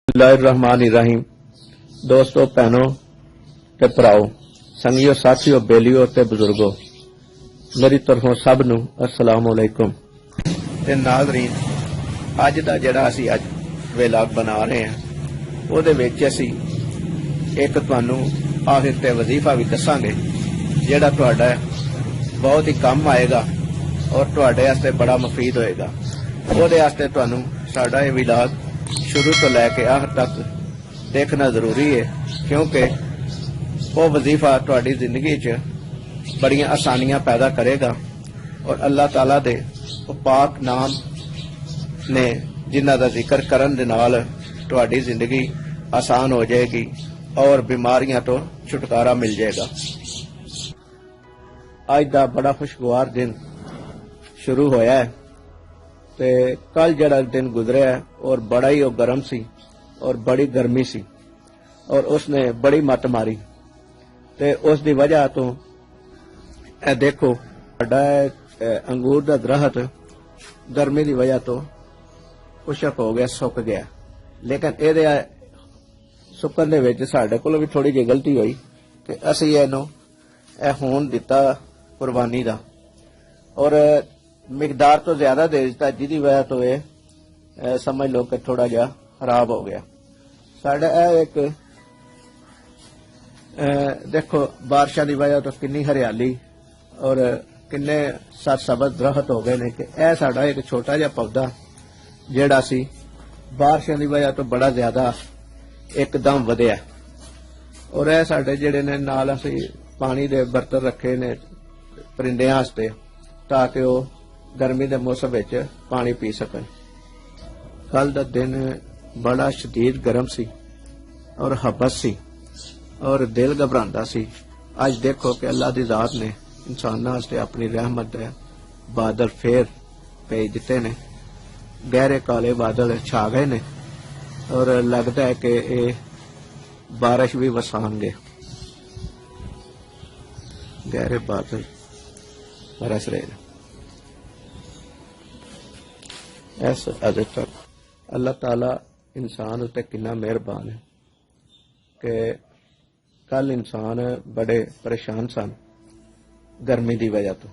बिस्मिल्लाहिर्रहमानिर्रहीम। दोस्तों, भैनों ते भराओ, संगियो, साथियों, बेलियो ते बुजुर्गो, मेरी तरफों सब नूं अस्सलाम वालेकुम। ते नाज़रीन, अज दा जिहड़ा असीं अज व्लॉग बना रहे हैं उहदे विच असीं एक तुहानूं आखिर ते वजीफा भी दस्सांगे जिहड़ा तुहाडा बहुत ही कम आएगा और तुहाडे वास्ते बड़ा मुफीद होएगा। उहदे वास्ते तुहानूं साडा ये व्लॉग शुरू तो लैके आखिर तक देखना जरूरी है, क्योंकि वो वजीफा तुहाडी जिंदगी च बड़ियां आसानियां पैदा करेगा और अल्लाह ताला दे पाक नाम ने जिन्हां दा जिक्र करन दे नाल तुहाडी जिंदगी आसान हो जाएगी और बीमारियां तो छुटकारा मिल जाएगा। अज दा बड़ा खुशगवार दिन शुरू होया है ते कल जड़ा दिन गुजरिया है और बड़ा ही गर्म सी और बड़ी गर्मी सी और उसने बड़ी मत मारी ते उस दी वजह तो ए देखो अंगूर दा दरख्त गर्मी दी वजह तो खुशक हो गया, सुक गया। लेकिन एदे सुकन दे विच साडे कोल भी थोड़ी जी गलती हुई कि असीं इहनूं होण दिता कुर्बानी दा और मिकदार तो ज्यादा दे दिता, जिहदी वजह तो ये समझ लो कि थोड़ा जा खराब हो गया। साडा एक देखो बारिशां दी वजह तो किन्नी हरियाली और किन्ने सरसब्ज दरख्त हो गए ने कि यह साडा एक छोटा जिहा पौधा जिहड़ा सी बारिशां दी वजह तो बड़ा ज्यादा एकदम वधिया और यह साडे जिहड़े ने नाल असीं पानी दे बर्तन रखे ने परिंदियां वास्ते ताकि वह गर्मी के मौसम विच पानी पी सकन। कल का दिन बड़ा शदीद गर्म सी और हबस सी और दिल घबरांदा सी। अज देखो कि अल्लाह की जात ने इंसानां वास्ते अपनी रहमत दे बादल फिर भेज दिते ने। गहरे काले बादल छा गए ने और लगता है कि ये बारिश भी वसाणगे। गहरे बादल बरस रहे हैं। इस अज तक अल्लाह ताला इंसान उत्ते कितना मेहरबान है कि कल इंसान बड़े परेशान सन गर्मी की वजह तो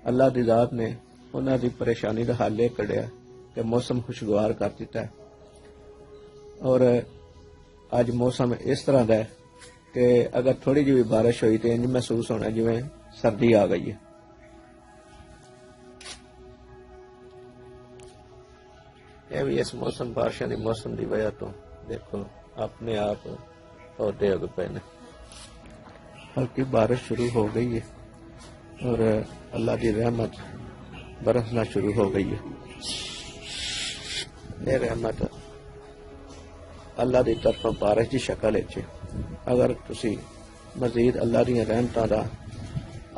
अल्लाह की जात ने उन्हां दी परेशानी का हल यह कढ़िया कि मौसम खुशगवार कर दिता है और अज मौसम इस तरह का है कि अगर थोड़ी जी भी बारिश हुई तो इंज महसूस होना जिवें सर्दी आ गई है। यह भी इस मौसम बारिशों की मौसम की वजह तो देखो अपने आप पौधे उग पे ने। हल्की बारिश शुरू हो गई है और अल्लाह की रहमत बरसना शुरू हो गई है। यह रहमत अल्लाह की तरफों बारिश की शक्ल है। अगर तुसी मजीद अल्लाह दी रहमतां दा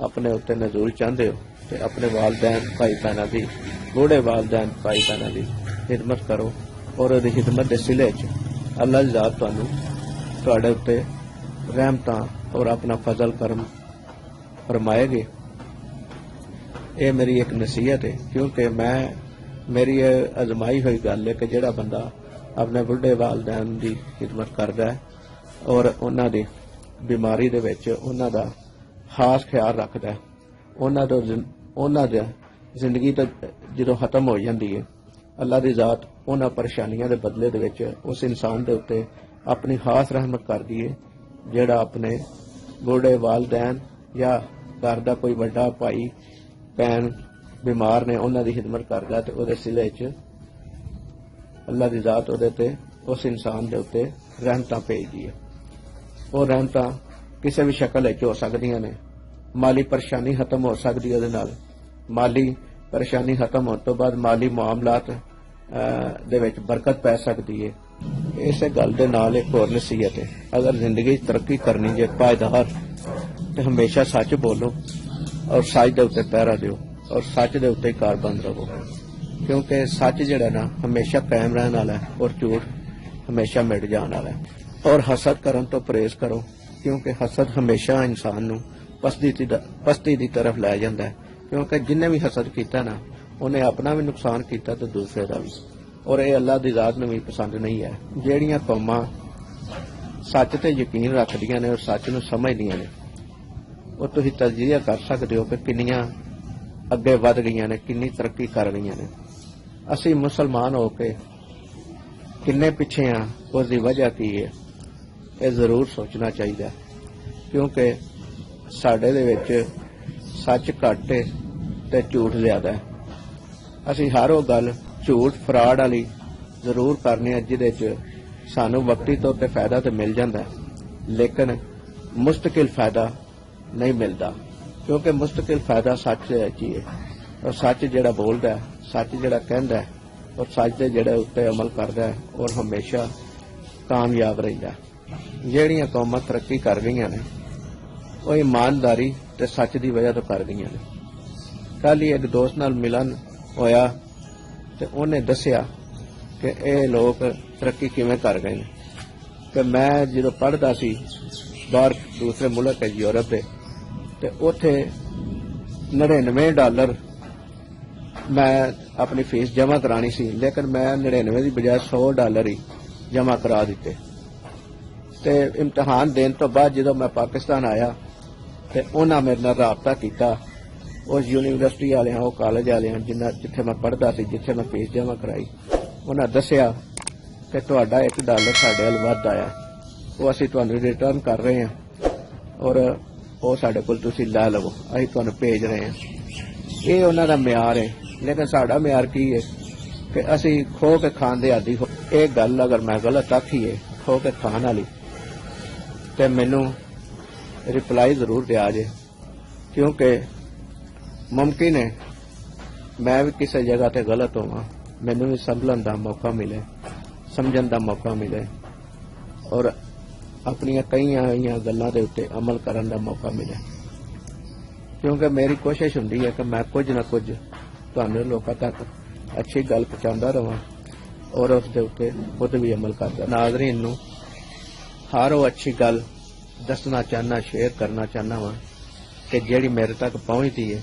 अपने उत्ते नज़ूल चाहते हो तो अपने वालदैन भाई भैनों की बूढ़े वालदैन भाई भैनों की खिदमत करो और उहदी खिदमत के सिले अल्लाह की जात तुहानूं तुहाडे उत्ते रहमतां और अपना फजल करम फरमाएगी। ये मेरी एक नसीहत है, क्योंकि मेरी अजमाई हुई गल है कि जिहड़ा बंदा अपने बुढ़े वालदैन की खिदमत करदा है और उन्हां दी बीमारी दे विच उन्हां दा खास ख्याल रखदा है, उन्हां दी जिंदगी तो जदों खत्म हो जाती है अल्लाह की जात उन्हां परेशानियों के बदले दे विच उस इंसान के उत्ते अपनी खास रहमत कर दी है जिहड़ा अपने बूढ़े वालदैन या घर का कोई वड्डा भाई भैन बीमार ने उन्हां दी खिदमत करदा ते उहदे सिले च अल्लाह की जात उहदे ते उस इंसान के उत्ते रहमतां भेजदी है। वो रहमतां किसी भी शक्ल हो सकदियां ने। माली परेशानी खत्म हो सकती है, उहदे नाल माली परेशानी खत्म होने तो बाद माली मामलात दे विच बरकत पै सकती है। इस गल दे नाल एक होर नसीहत है, अगर जिंदगी तरक्की करनी जे पायदार तो हमेशा सच बोलो और सच दे उत्ते पहरा दिओ और सच दे उत्ते कारबंद रहो, क्योंकि सच जिहड़ा ना हमेशा कायम रहने वाला है और झूठ हमेशा मिट जाने वाला है। और हसद करन तो परहेज करो, क्योंकि हसद हमेशा इंसान नूं पस्ती दी तरफ लै जांदा है, क्योंकि जिन्हें भी हसद किया ना उन्हें अपना भी नुकसान किया तो दूसरे का भी। और ये अल्लाह की ज़ात नूं भी पसंद नहीं है। जिहड़ियां कौमां सच ते यकीन रखदियां ने और सच नूं समझदियां ने, वो तुसीं तजजिया कर सकते हो कि किन्नियां अगे वध गईयां ने, किन्नी तरक्की कर गईयां ने। असीं मुसलमान हो के किन्ने पिछे हाँ, उसकी वजह की है, ये जरूर सोचना चाहिए। क्योंकि साडे दे विच सच घट है ते झूठ ज्यादा है। असीं हर वो गल झूठ फ्रॉड वाली जरूर करने हैं जिहदे च सानू वक्ती तौर पर फायदा तो मिल जाता है, लेकिन मुस्तकिल फायदा नहीं मिलता। क्योंकि मुस्तकिल फायदा सच च है, और सच जिहड़ा बोलदा है, सच जिहड़ा कहंदा है और सच दे जिहड़े उत्ते अमल करदा है और हमेशा कामयाब रहिंदा है। जिहड़ियां कौमां तरक्की कर गईयां ने वो ईमानदारी ते सच की वजह तो कर गईयां ने। कल ही एक दोस्त नाल मिलन होया ते उन्हें दस्सिया कि ये लोग तरक्की किवें कर गए ने। कि मैं जो पढ़दा सी बाहर दूसरे मुल्क है यूरोप के, ते उत्थे $99 मैं अपनी फीस जमा करानी सी, लेकिन मैं 99 की बजाय $100 ही जमा करा दिते। ते इम्तिहान देने तो बाद जो मैं पाकिस्तान आया ते उन्हां मेरे नाल राबता किया, उस यूनीवर्सिटी वाले वो कॉलेज वाले जिथे मैं पढ़दा सी, जिथे मैं फीस जमा कराई, उन्हें दस्सिया कि तुहाडा $1 साडे वल वध आया, वो असीं तुहानूं रिटर्न कर रहे हैं और वो साडे कोल तुसीं लै लवो, असीं तुहानूं भेज रहे हैं। ये उन्हां दा म्यार है, लेकिन साडा म्यार की है कि असीं खो के खाण दे आदी हो। ये गल अगर मैं गलत आखी है खो के खाण वाली, तो मैनूं रिप्लाई जरूर दिया जे, क्योंकि मुमकिन है मैं भी किसी जगह ते गलत होवां, मैनूं भी संभलन दा मौका मिले, समझण दा मौका मिले और अपनियां कई गल्लां दे उत्ते अमल करन दा मौका मिले। क्योंकि मेरी कोशिश हुंदी है कि मैं कुछ ना कुछ तुहानूं लोकां तक अच्छी गल पहुंचांदा रहां और उस दे उत्ते खुद भी अमल करदा। नाज़रीन नूं हर वो अच्छी गल दसना चाहना, शेयर करना चाहना वा कि जिहड़ी मेरे तक पहुंचदी है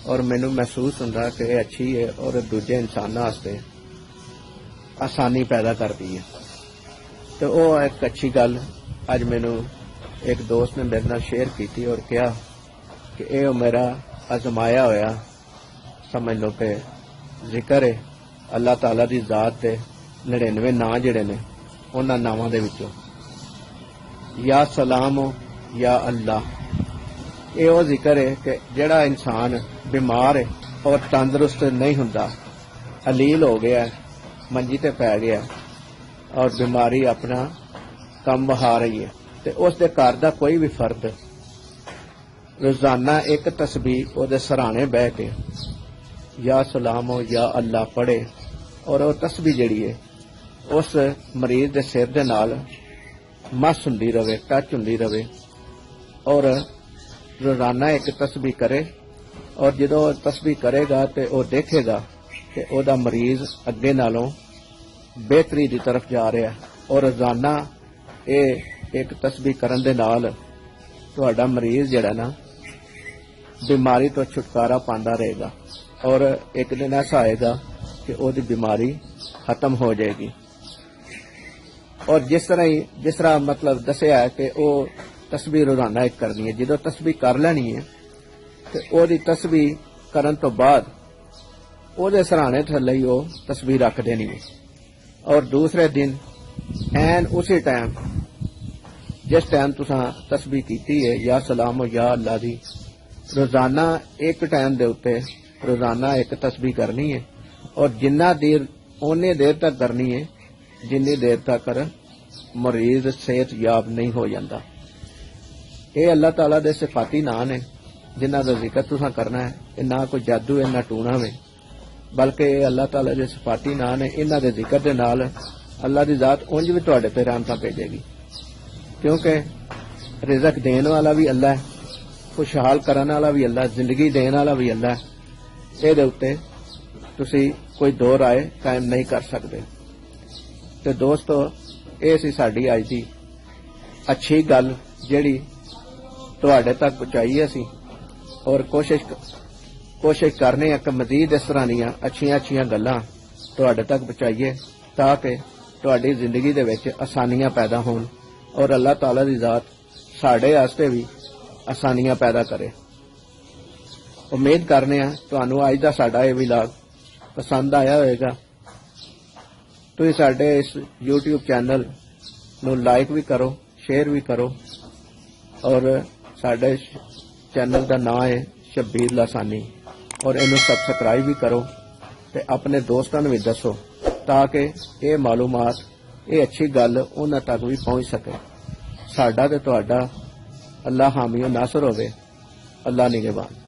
और मैनूं महसूस हुंदा कि यह अच्छी है और दूजे इंसानां वास्ते आसानी पैदा करती है। तो वो एक अच्छी गल अज मैनूं एक दोस्त ने मेरे नाल शेयर की और कहा कि यह मेरा आजमाया होया समझ लो कि जिक्र है अल्लाह ताला दी ज़ात दे 99 नां जिहड़े ने उन्हां नावां दे विचों या सलाम या अल्लाह, ये वो जिक्र है कि जिहड़ा इंसान बीमार है और तंदुरुस्त नहीं हुंदा, अलील हो गया है, मंजी ते पै गया और बीमारी अपना कम वहा रही है, तो उसके घर का कोई भी फर्द रोजाना एक तस्बीह उहदे सराहने बह के या सलाम या अल्लाह पढ़े और वह तस्बीह जिहड़ी है उस मरीज के सिर दे नाल मस हुंदी रवे, टच हुंदी रवे और रोजाना एक तस्बीह करे। और जो तस्बीह करेगा तो वह देखेगा कि वह मरीज अगे नालों बेहतरी की तरफ जा रहा है और रोजाना ये एक तस्बीह करन दे नाल तुहाडा मरीज जिहड़ा ना बीमारी तो छुटकारा पांदा रहेगा और एक दिन ऐसा आएगा कि उसकी बीमारी खत्म हो जाएगी। और जिस तरह मतलब दसिया है कि वो तस्बीह रोजाना एक करनी है, जो तस्बीह कर लैनी है तो ओदी तस्बीह करन तो बाद ओदे सराहने थल्ले ही वो तस्बीह रख देनी है और दूसरे दिन एन उसी टाइम जिस टाइम तुसां तस्बीह कीती है या सलाम या अल्लाह दी, रोजाना एक टाइम दे उत्ते रोजाना एक तस्बीह करनी है और जिन्ना देर उन्नी देर तक करनी है जिन्नी देर तक मरीज सेहत याब नहीं हो जाता। ये अल्लाह ताला दे सिफाती नाम ने जिन्हां दा जिक्र तुसां करना है। ये ना कोई जादू है ना टूणा है, बल्कि ये अल्लाह ताला दे सिफाती नाम ने। इन्हां दे जिक्र दे नाल अल्लाह दी जात उंज भी तुहाडे ते रहमतां भेजेगी, क्योंकि रिज़क देण वाला भी अल्लाह है, खुशहाल करन वाला भी अल्लाह, जिंदगी देण वाला भी अल्लाह है। इहदे उत्ते तुसीं कोई दो राय कायम नहीं कर सकते। तो दोस्तों ये सी साडी अज दी अच्छी गल जिहड़ी तुहाडे तक पहुंचाई असीं और कोशिश करने कि मजीद इस तरह दीयां अच्छियां गल्लां तुहाडे तक पहुंचाइए ताकि तुहाडी जिंदगी दे विच आसानियां पैदा होण और अल्लाह ताला दी जात साडे वास्ते भी आसानियां पैदा करे। उम्मीद करने तुहानू अज दा साडा यह विलाग पसंद आया होगा। तुसीं साडे इस YouTube चैनल नू लाइक भी करो, शेयर भी करो और साडे चैनल का नाम है शब्बीर लासानी और इनू सबसक्राइब भी करो ते अपने दोस्तों नू भी दसो ताकि ये मालूमात ये अच्छी गल उन्हां तक भी पहुंच सके। साडा ते तुहाडा अल्लाह हामी नासर होवे। अल्लाह निगहबान।